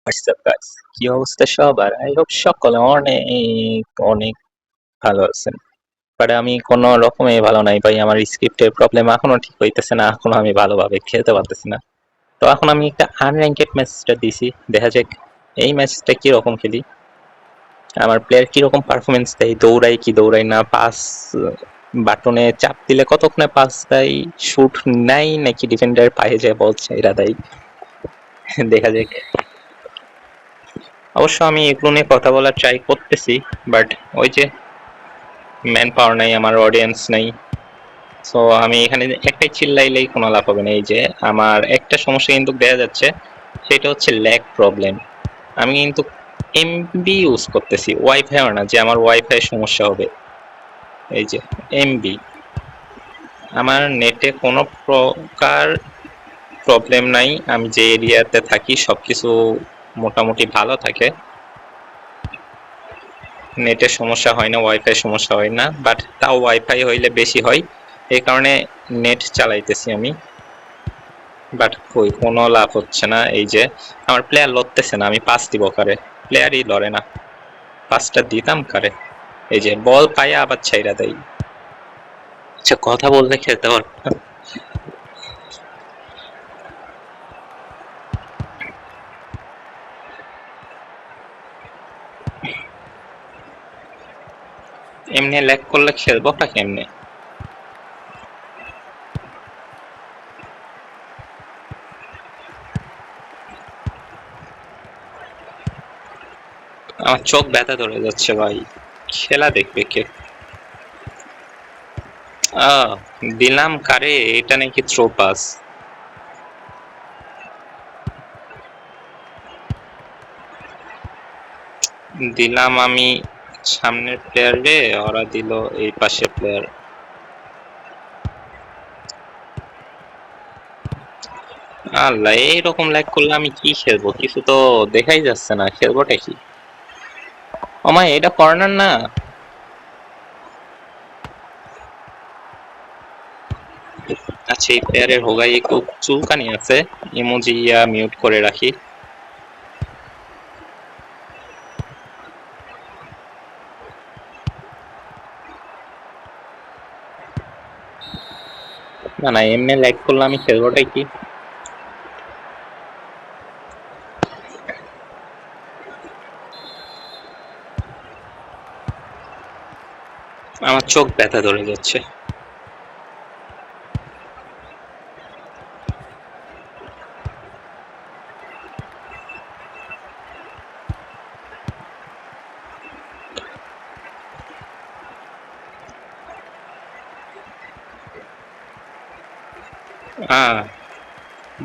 WhatsApp guys, কি অবস্থা সবার? আই হোপ সকলে অনেক অনেক ভালো আছেন। বাট আমি কোনো রকমে ভালো নাই ভাই। আমার স্ক্রিপ্টের প্রবলেম এখনো ঠিক হইতেছে না, এখনো আমি ভালোভাবে খেলতে পারতেছি না। তো এখন আমি একটা আনর্যাঙ্কেড ম্যাচটা দিছি, দেখা যাক এই ম্যাচটা কি রকম খেলি, আমার প্লেয়ার কি রকম পারফরমেন্স দেয়, দৌড়াই কি দৌড়াই না, পাস বাটনে চাপ দিলে কতক্ষণে পাস দেয়, শুট নাই নাকি ডিফেন্ডার পায়ে যায় বল ছেড়া দেয়, দেখা যাক। অবশ্য আমি এগুলো নিয়ে কথা বলার ট্রাই করতেছি, বাট ওই যে ম্যান পাওয়ার নাই, আমার অডিয়েন্স নাই। সো আমি এখানে একটাই চিল্লাইলেই কোনো লাভ হবে না। এই যে আমার একটা সমস্যা কিন্তু দেখা যাচ্ছে, সেটা হচ্ছে ল্যাগ প্রবলেম। আমি কিন্তু এমবি ইউজ করতেছি, ওয়াইফাই না যে আমার ওয়াইফাই সমস্যা হবে। এই যে এমবি, আমার নেটে কোনো প্রকার প্রবলেম নাই। আমি যে এরিয়াতে থাকি সবকিছু মোটামুটি ভালো থাকে, নেটের সমস্যা হয় না, ওয়াইফাই সমস্যা হয় না, বাট তাও ওয়াইফাই হইলে বেশি হয়, এই কারণে নেট চালাইতেছি আমি। বাট কই কোনো লাভ হচ্ছে না। এই যে আমার প্লেয়ার লড়তেছে না, আমি পাস দিব কারে? প্লেয়ারই লড়ে না, পাসটা দিতাম কারে? এই যে বল পায়ে আবার ছাইরা দেয়। আচ্ছা, কথা বললে খেলতে পারবো না। এমনি ল্যাগ করলে খেলবো না কেমনে? আমার চোখ ব্যথা ধরে যাচ্ছে ভাই, খেলা দেখবে কে? দিলাম কারে? এটা নাকি থ্রো পাস। দিলাম আমি সামনের প্লেয়ার রে, ওরা দিল এই পাশে প্লেয়ার। আল্লাহ, এইরকম ল্যাগ করলে আমি কি খেলবো? কিছু তো দেখাই যাচ্ছে না, খেলবোটা কি? ওমায়, এটা কর্নার না? আচ্ছা, এই প্লেয়ারের হোগাই একটু চুলকানি আছে, ইমোজি মিউট করে রাখি। না না, এমনি ল্যাগ করলে আমি খেলবোটাই কি? আমার চোখ ব্যথা ধরে যাচ্ছে।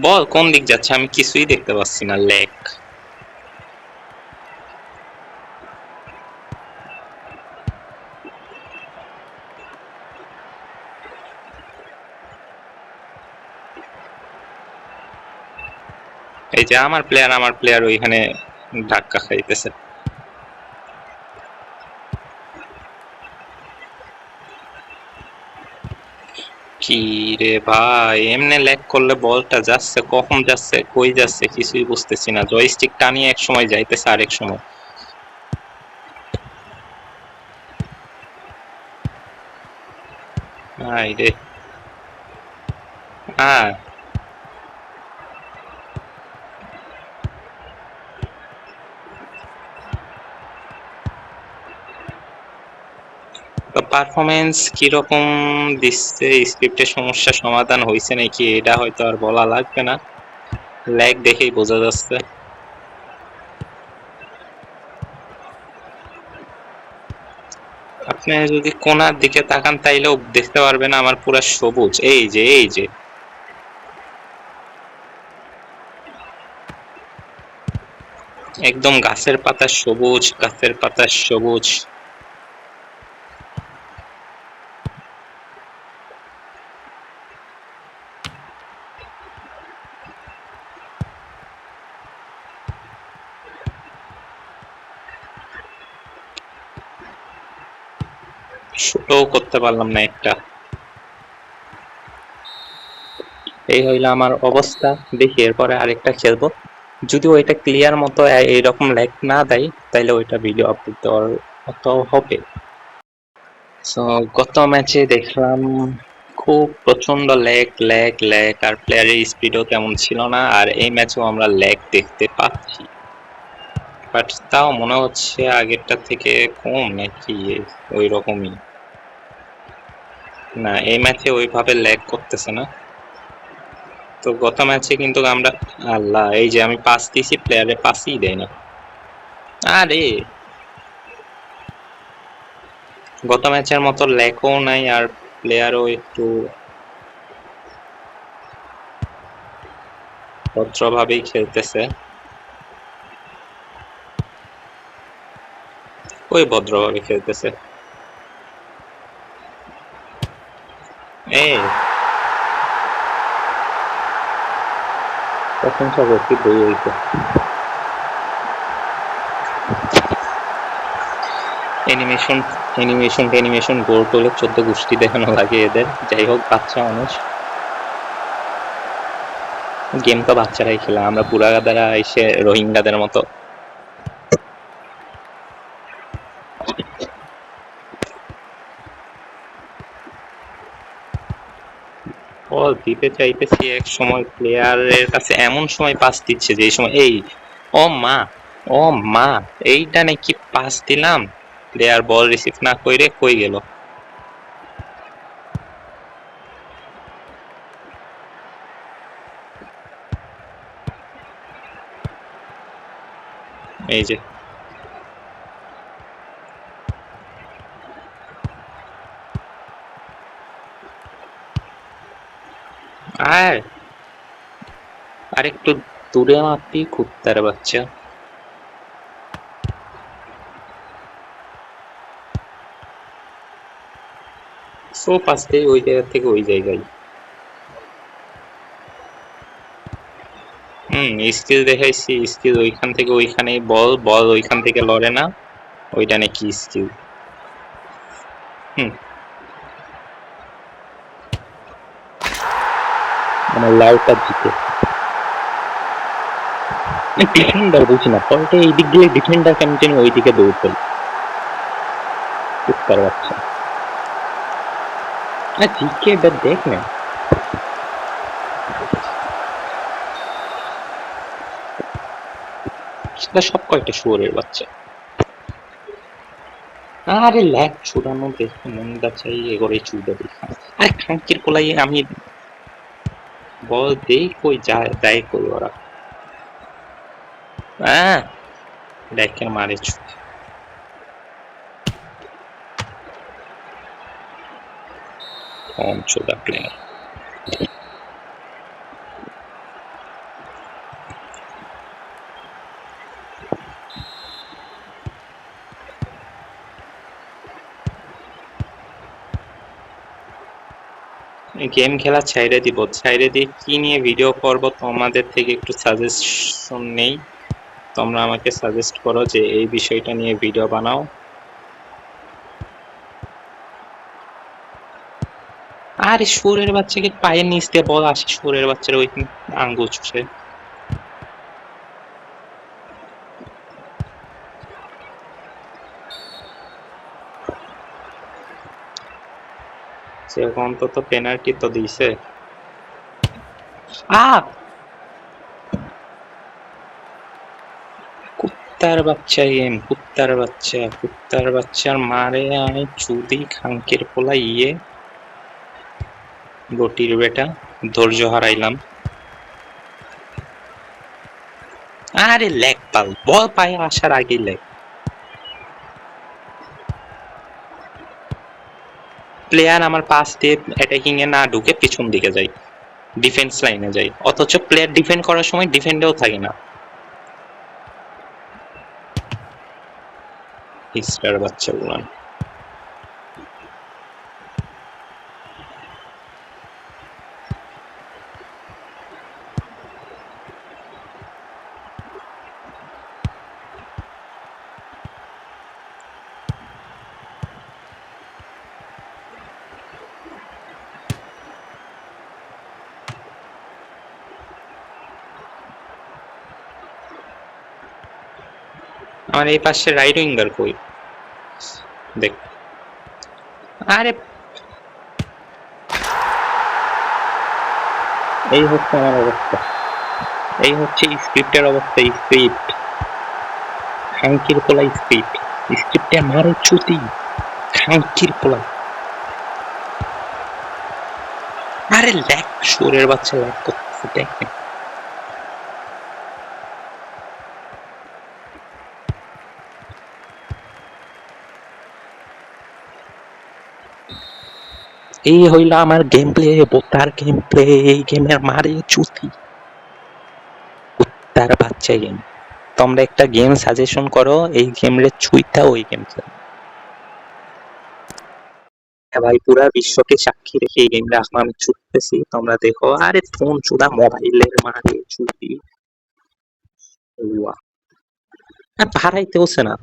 বল কোন দিক যাচ্ছে আমি কিছুই দেখতে পাচ্ছি না, ল্যাগ। এই যে আমার প্লেয়ার ওইখানে ধাক্কা খাইতেছে। কি রে ভাই, এমনি ল্যাগ করলে বলটা যাচ্ছে কখন, যাচ্ছে কই যাচ্ছে কিছুই বুঝতেছি না। জয়স্টিক টানিয়ে এক সময় যাইতেছে, আরেক সময় ভাই রে। হ্যাঁ, তো পারফরমেন্স কিরকম দিচ্ছে? স্ক্রিপ্টের সমস্যা সমাধান হয়েছে নাকি এটা হয়তো আর বলা লাগবে না, ল্যাগ দেখেই বোঝা যাচ্ছে। আপনি যদি কোনার দিকে তাকান তাইলেও দেখতে পারবেন আমার পুরা সবুজ। এই যে এই যে একদম গাছের পাতা সবুজ, গাছের পাতা সবুজ। শুটও করতে পারলাম না একটা। এই হইলো আমার অবস্থা। দেখি এরপরে আরেকটা খেলবো। যদি ওইটা ক্লিয়ার মতো এইরকম ল্যাগ না দেয় তাহলে ওইটা ভিডিও আপলোড দেওয়ার মতো হবে। সো গত ম্যাচে দেখলাম খুব প্রচন্ড ল্যাগ ল্যাগ ল্যাগ, আর প্লেয়ারের স্পিডও তেমন ছিল না, আর এই ম্যাচেও আমরা ল্যাগ দেখতে পাচ্ছি, বাট তাও মনে হচ্ছে আগেরটা থেকে কম নাকি ওই রকমই। না, এই ম্যাচে ওইভাবে ল্যাগ করতেছে না। তো গত ম্যাচে কিন্তু আমরা, আল্লাহ, এই যে আমি পাস দিছি, প্লেয়ারে পাসই দেয় না। আরে গত ম্যাচের মতো ল্যাগও নাই, আর প্লেয়ারও একটু ভদ্রভাবেই খেলতেছে। ওই ভদ্রভাবে খেলতেছে। এই প্রশংসা করছি, বই হইতে অ্যানিমেশন অ্যানিমেশন গোল টোলে 14 গোষ্ঠী দেখানো লাগে এদের। যাই হোক, বাচ্চা মানুষ, গেম তো বাচ্চারাই খেলা, আমরা বুড়াগাদারা এসে রোহিঙ্গাদের মতো। বল দিতে চাইতেছি, এক সময় প্লেয়ারের কাছে এমন সময় পাস দিচ্ছে যে সময় এই, ও মা, ও মা, এইটা নাকি পাস দিলাম, প্লেয়ার বল রিসিভ না কইরে কই গেল। এই যে আর আরেকটু দূরে মারতেই কুত্তার বাচ্চা। সো পাস দেই ওই জায়গা থেকে ওই জায়গায়। স্কিল দেখাইছি, স্কিল ওইখান থেকে ওইখানে, বল বল ওইখান থেকে লড়ে না, ওইটা নাকি স্কিল। আমার লাউটা জিতে ডিফেন্ডার বুঝি না, বলটা এই দিক দিয়ে ডিফেন্ডার কেন জানি ওই দিকে দৌড় দেয়, কুত্তার বাচ্চা। না জিকে এবার দেখ না, সেটা সব কয়টা শুয়োরের বাচ্চা। আরে ল্যাগ ছুড়ানো দেখে মনটা চাই এগোরে চুদা দেখা। আরে খাঙ্কির কোলাই আমি বল দেই কই যায় দেয় কই ওরা। হ্যাঁ, দেখে মারে কম চোদা প্লেয়ার। গেম খেলা ছাইড়ে দিব, ছাইড়ে দিয়ে কি নিয়ে ভিডিও করব তোমাদের থেকে একটু সাজেশন নেই। তোমরা আমাকে সাজেস্ট করো যে এই বিষয়টা নিয়ে ভিডিও বানাও। আরে শুয়োরের বাচ্চাকে পায়ের নিচ দিয়ে বল আসে, শুয়োরের বাচ্চার ওই আঙ্গুল চুষে। সে অন্তত পেনাল্টি তো দিছে। কুত্তার বাচ্চা গেম, কুত্তার বাচ্চা, কুত্তার বাচ্চার মারে আমি চুদি খাঙ্কির পোলা ইয়ে গটির বেটা, ধৈর্য হারাইলাম। আরে লেগ পাল, বল পায়ে আসার আগেই লেগ। প্লেয়ার আমার পাস দিয়ে অ্যাটাকিং এ না ঢুকে পিছন দিকে যায়, ডিফেন্স লাইনে যায়, অথচ প্লেয়ার ডিফেন্ড করার সময় ডিফেন্ডেও থাকে না। হিস্টার বাচ্চাগুলো। আমার এই পাশে রাইট উইঙ্গার কই দেখ। আরে এই হচ্ছে আমার অবস্থা, এই হচ্ছে স্ক্রিপ্টের অবস্থা। স্ক্রিপ্ট খাঙ্কির পোলা, স্ক্রিপ্ট স্ক্রিপ্টে মারে ছুটি খাঙ্কির পোলা। আরে ল্যাক শোরের বাচ্চা ল্যাক করতেছে দেখেন। এই হইল আমার গেম প্লে, বোতার গেম প্লে। এই গেমের মারে চুতি তার বাচ্চা গেম। তোমরা একটা গেম সাজেশন করো, এই গেম রে ছুইতা ওই গেম ভাই। পুরা বিশ্বকে সাক্ষী রেখে এই গেমটা এখন আমি ছুটতেছি, তোমরা দেখো। আরে ফোন চুদা মোবাইলের মারে চুতি হারাইতে হচ্ছে না।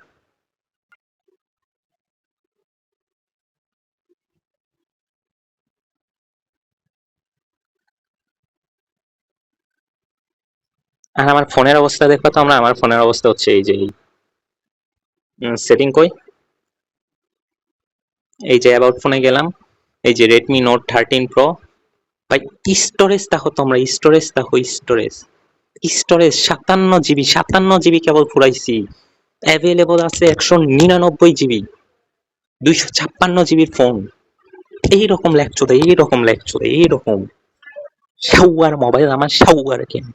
আর আমার ফোনের অবস্থা দেখো তো, আমার ফোনের অবস্থা হচ্ছে এই যে সেটিং কই, এই যে অ্যাবাউট ফোনে গেলাম, এই যে রেডমি নোট 13 প্রো। ভাই স্টোরেজ দেখো তোমরা, স্টোরেজ দেখো, স্টোরেজ 57 জিবি, 57 জিবি কেবল ফুরাইছি। অ্যাভেলেবল আছে 199 জিবি, 256 জিবির ফোন। এইরকম ল্যাকচোদে, এইরকম ল্যাকচোদে, এইরকম শাওয়ার মোবাইল আমার, শাওয়ার গেম।